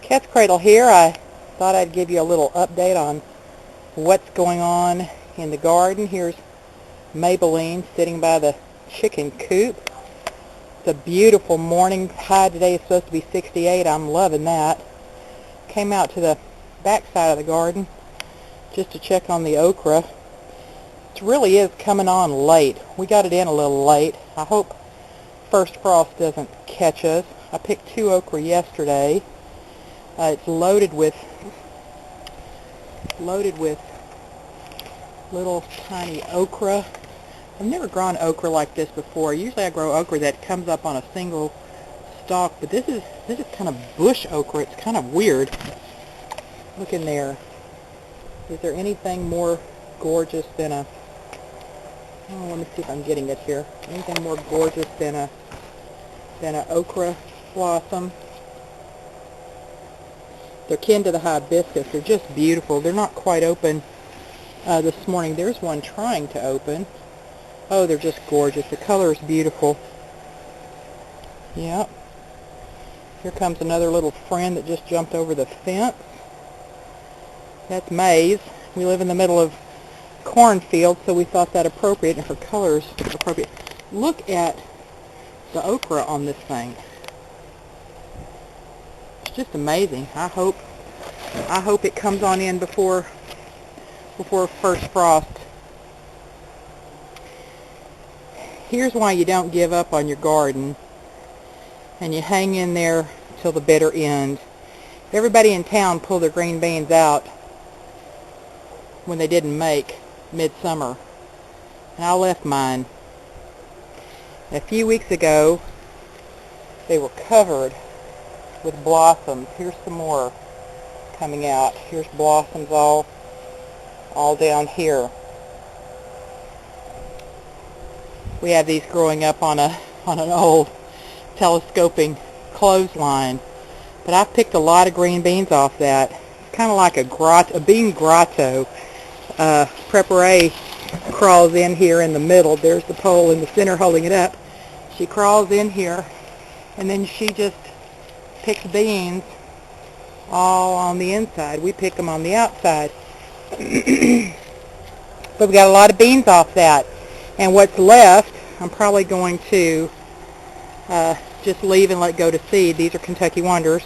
Katzcradul here. I thought I'd give you a little update on what's going on in the garden. Here's Maybelline sitting by the chicken coop. It's a beautiful morning. High today is supposed to be 68. I'm loving that. Came out to the back side of the garden just to check on the okra. It really is coming on late. We got it in a little late. I hope first frost doesn't catch us. I picked 2 okra yesterday. It's loaded with little tiny okra. I've never grown okra like this before. Usually I grow okra that comes up on a single stalk, but this is kind of bush okra. It's kind of weird. Look in there. Is there anything more gorgeous than a... Oh, let me see if I'm getting it here. Anything more gorgeous than a okra blossom? They're kin to the hibiscus. They're just beautiful. They're not quite open this morning. There's one trying to open. Oh, they're just gorgeous. The color is beautiful. Yep. Here comes another little friend that just jumped over the fence. That's maize. We live in the middle of cornfield, so we thought that appropriate, and her color is appropriate. Look at the okra on this thing. It's just amazing. I hope it comes on in before first frost. Here's why you don't give up on your garden and you hang in there till the bitter end. Everybody in town pulled their green beans out when they didn't make midsummer, and I left mine. A few weeks ago they were covered with blossoms. Here's some more coming out. Here's blossoms all down here. We have these growing up on an old telescoping clothesline, but I've picked a lot of green beans off that. It's kind of like a bean grotto. Prepare crawls in here in the middle. There's the pole in the center holding it up. She crawls in here, and then she just picks beans all on the inside. We pick them on the outside. But we got a lot of beans off that. And what's left, I'm probably going to just leave and let go to seed. These are Kentucky Wonders.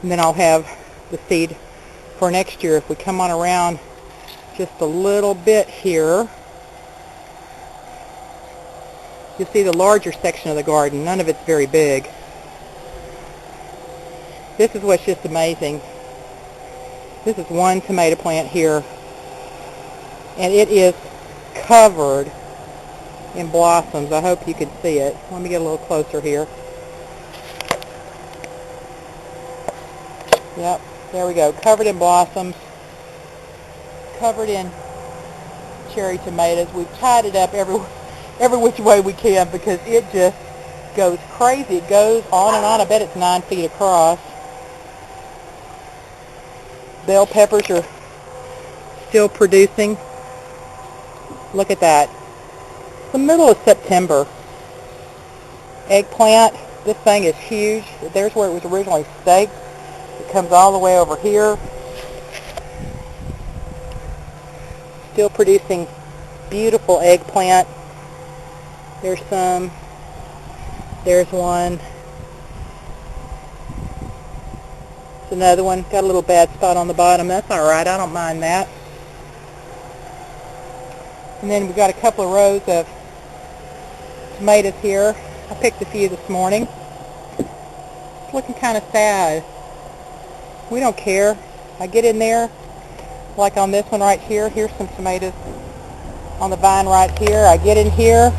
And then I'll have the seed for next year. If we come on around just a little bit here, you'll see the larger section of the garden. None of it's very big. This is what's just amazing. This is one tomato plant here, and it is covered in blossoms. I hope you can see it. Let me get a little closer here. Yep, there we go. Covered in blossoms, covered in cherry tomatoes. We've tied it up every which way we can because it just goes crazy. It goes on and on. I bet it's 9 feet across. Bell peppers are still producing. Look at that. It's the middle of September. Eggplant. This thing is huge. There's where it was originally staked. It comes all the way over here. Still producing beautiful eggplant. There's some. There's one. Another one. Got a little bad spot on the bottom. That's alright. I don't mind that. And then we've got a couple of rows of tomatoes here. I picked a few this morning. It's looking kind of sad. We don't care. I get in there, like on this one right here. Here's some tomatoes on the vine right here. I get in here.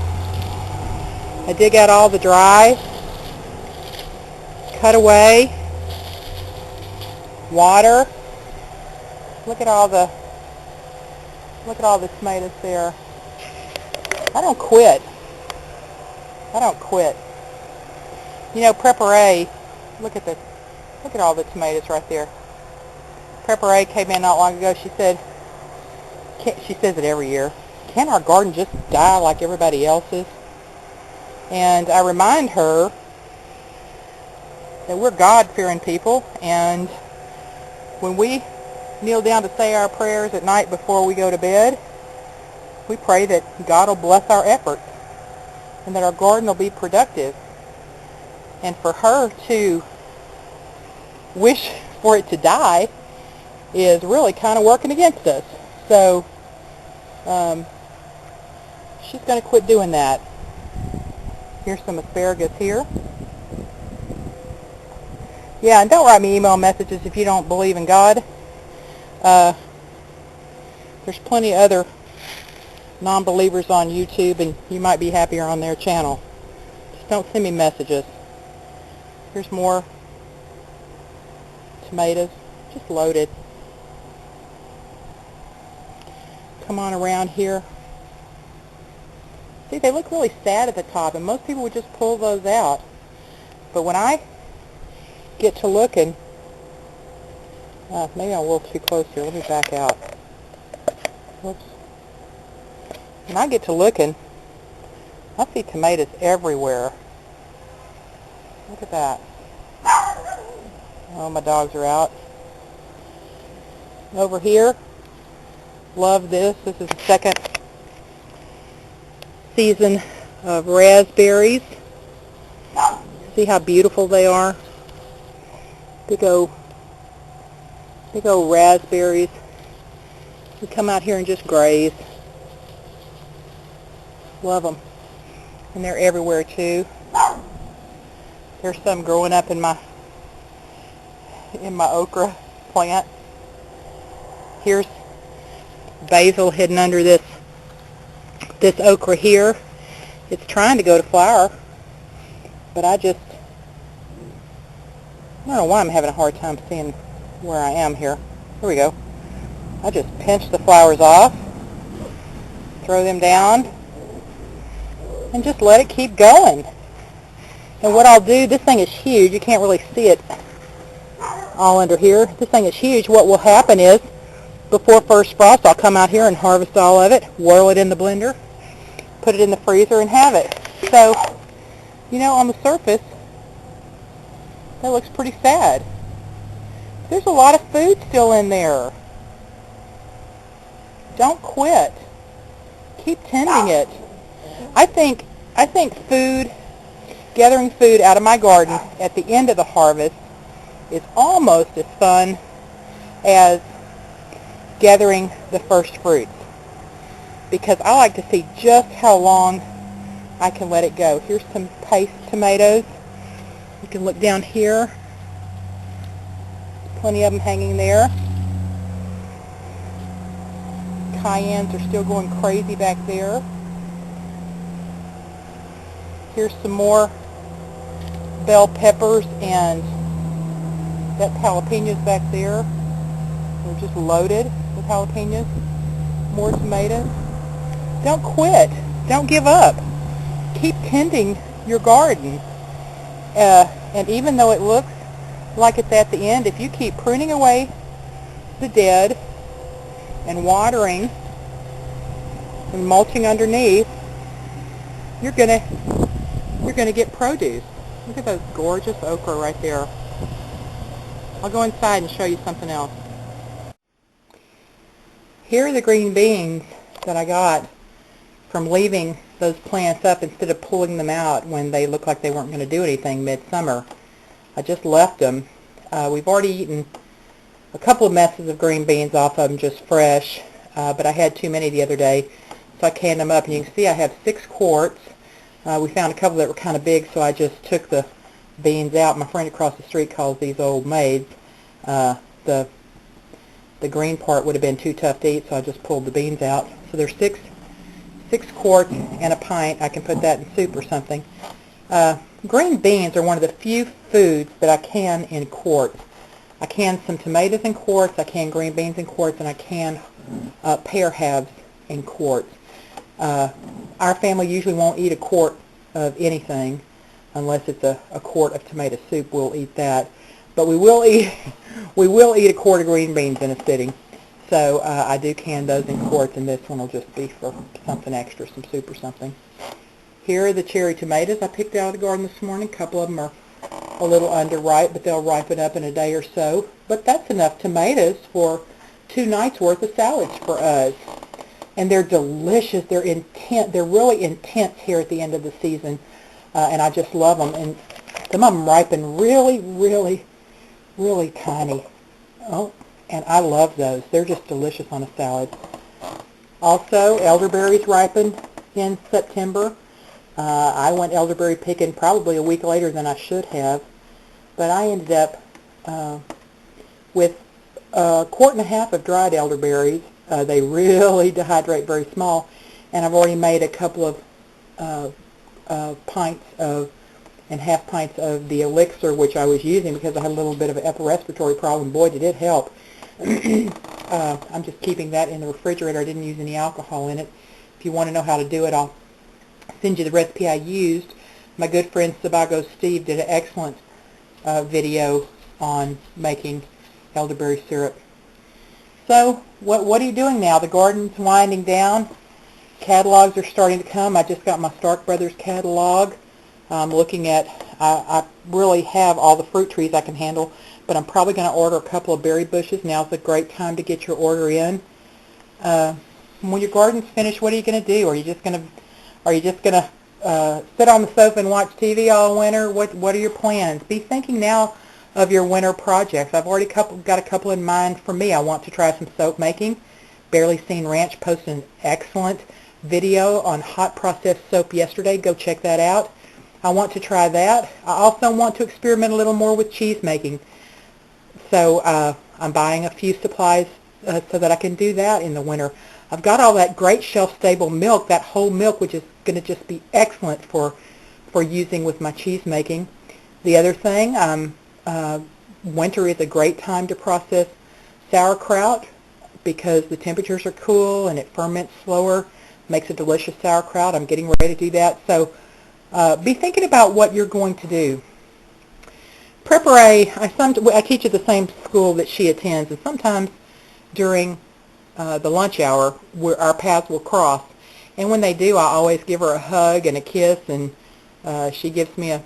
I dig out all the dry. Cut away. Water. Look at all the tomatoes there. I don't quit. You know, Prepare, look at all the tomatoes right there. Prepare came in not long ago. She says it every year. Can't our garden just die like everybody else's? And I remind her that we're God-fearing people, and when we kneel down to say our prayers at night before we go to bed, we pray that God will bless our efforts and that our garden will be productive. And for her to wish for it to die is really kind of working against us. So she's going to quit doing that. Here's some asparagus here. Yeah, and don't write me email messages if you don't believe in God. There's plenty of other non-believers on YouTube, and you might be happier on their channel. Just don't send me messages. Here's more tomatoes, just loaded. Come on around here. See, they look really sad at the top, and most people would just pull those out. But when I get to looking, maybe I'm a little too close here. Let me back out. Whoops. When I get to looking, I see tomatoes everywhere. Look at that. Oh, my dogs are out. Over here, love this. This is the second season of raspberries. See how beautiful they are? Big old raspberries. We come out here and just graze. Love them. And they're everywhere too. There's some growing up in my okra plant. Here's basil hidden under this okra here. It's trying to go to flower, but I don't know why I'm having a hard time seeing where I am here. Here we go. I just pinch the flowers off, throw them down, and just let it keep going. And what I'll do, this thing is huge. You can't really see it all under here. This thing is huge. What will happen is, before first frost, I'll come out here and harvest all of it, whirl it in the blender, put it in the freezer, and have it. So, you know, on the surface, that looks pretty sad. There's a lot of food still in there. Don't quit. Keep tending it. I think gathering food out of my garden at the end of the harvest is almost as fun as gathering the first fruits, because I like to see just how long I can let it go. Here's some paste tomatoes. You can look down here. Plenty of them hanging there. Cayennes are still going crazy back there. Here's some more bell peppers, and that's jalapenos back there. They're just loaded with jalapenos. More tomatoes. Don't quit. Don't give up. Keep tending your garden. And even though it looks like it's at the end, if you keep pruning away the dead and watering and mulching underneath, you're gonna get produce. Look at those gorgeous okra right there. I'll go inside and show you something else. Here are the green beans that I got from leaving those plants up instead of pulling them out when they looked like they weren't going to do anything midsummer. I just left them. We've already eaten a couple of messes of green beans off of them just fresh, but I had too many the other day, so I canned them up. And you can see I have 6 quarts. We found a couple that were kind of big, so I just took the beans out. My friend across the street calls these old maids. The green part would have been too tough to eat, so I just pulled the beans out. So there's 6 quarts and a pint. I can put that in soup or something. Green beans are one of the few foods that I can in quarts. I can some tomatoes in quarts, I can green beans in quarts, and I can pear halves in quarts. Our family usually won't eat a quart of anything unless it's a quart of tomato soup. We'll eat that. But we will eat a quart of green beans in a sitting. So I do can those in quarts, and this one will just be for something extra, some soup or something. Here are the cherry tomatoes I picked out of the garden this morning. A couple of them are a little underripe, but they'll ripen up in a day or so. But that's enough tomatoes for 2 nights worth of salads for us. And they're delicious. They're intense. They're really intense here at the end of the season, and I just love them. And some of them ripen really, really, really tiny. Oh, and I love those. They're just delicious on a salad. Also, elderberries ripen in September. I went elderberry picking probably a week later than I should have, but I ended up with 1.5 quarts of dried elderberries. They really dehydrate very small, and I've already made a couple of pints of and half pints of the elixir, which I was using because I had a little bit of an upper respiratory problem. Boy, did it help. I'm just keeping that in the refrigerator. I didn't use any alcohol in it. If you want to know how to do it, I'll send you the recipe I used. My good friend Sabago Steve did an excellent video on making elderberry syrup. So, what are you doing now? The garden's winding down. Catalogs are starting to come. I just got my Stark Brothers catalog. I'm looking at, I really have all the fruit trees I can handle, but I'm probably going to order a couple of berry bushes. Now's a great time to get your order in. When your garden's finished, what are you going to do? Are you just going to sit on the sofa and watch TV all winter? What are your plans? Be thinking now of your winter projects. I've already got a couple in mind for me. I want to try some soap making. Barely Seen Ranch posted an excellent video on hot processed soap yesterday. Go check that out. I want to try that. I also want to experiment a little more with cheese making. So I'm buying a few supplies so that I can do that in the winter. I've got all that great shelf-stable milk, that whole milk, which is going to just be excellent for using with my cheese making. The other thing, winter is a great time to process sauerkraut because the temperatures are cool and it ferments slower, makes a delicious sauerkraut. I'm getting ready to do that. So be thinking about what you're going to do. Prepare, I teach at the same school that she attends, and sometimes during the lunch hour our paths will cross. And when they do, I always give her a hug and a kiss, and she gives me a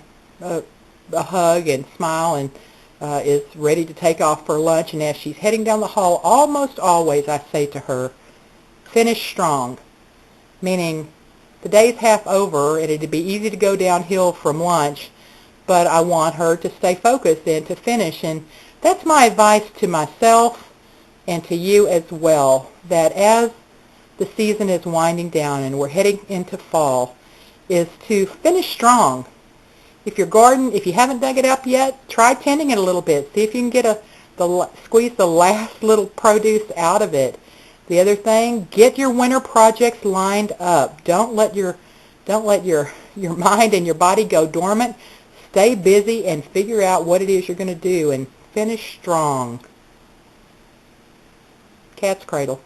hug and smile and is ready to take off for lunch. And as she's heading down the hall, almost always I say to her, finish strong, meaning the day's half over and it'd be easy to go downhill from lunch, but I want her to stay focused and to finish. And that's my advice to myself and to you as well, that as the season is winding down and we're heading into fall, is to finish strong. If your garden, if you haven't dug it up yet, try tending it a little bit. See if you can get squeeze the last little produce out of it. The other thing, get your winter projects lined up. Don't let your mind and your body go dormant. Stay busy and figure out what it is you're going to do and finish strong. Cat's Cradle.